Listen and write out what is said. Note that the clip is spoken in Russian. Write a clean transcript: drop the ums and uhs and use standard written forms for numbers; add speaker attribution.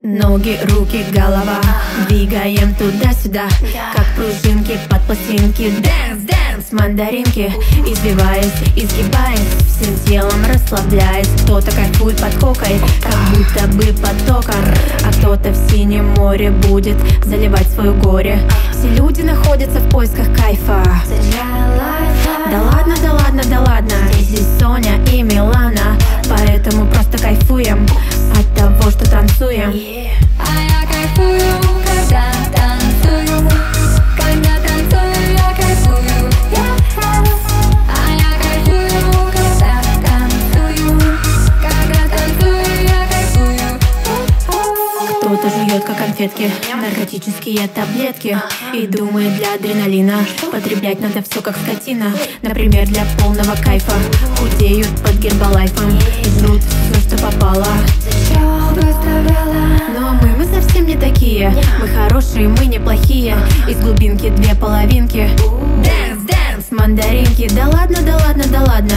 Speaker 1: Ноги, руки, голова, двигаем туда-сюда, как пружинки под пластинки. Дэнс, дэнс, мандаринки, извиваясь, изгибаясь, всем телом расслабляясь. Кто-то кайфует под кокой, как будто бы потоком, а кто-то в синем море будет заливать свое горе. Все люди находятся в поисках кайфа. Да ладно, да ладно, да ладно, здесь Соня и Милана, поэтому просто кайфуем от того, что танцуем.
Speaker 2: А я кайфую, когда танцую. Когда танцую, я кайфую. А я кайфую, когда танцую. Когда танцую, я кайфую.
Speaker 1: Кто-то жует, как конфетки, наркотические таблетки, и думает, для адреналина потреблять надо все как скотина. Например, для полного кайфа худеют под гербалайфом и жрут все, что попало. Но мы совсем не такие. Мы хорошие, мы неплохие. Из глубинки две половинки. Дэнс, дэнс, мандаринки. Да ладно, да ладно, да ладно.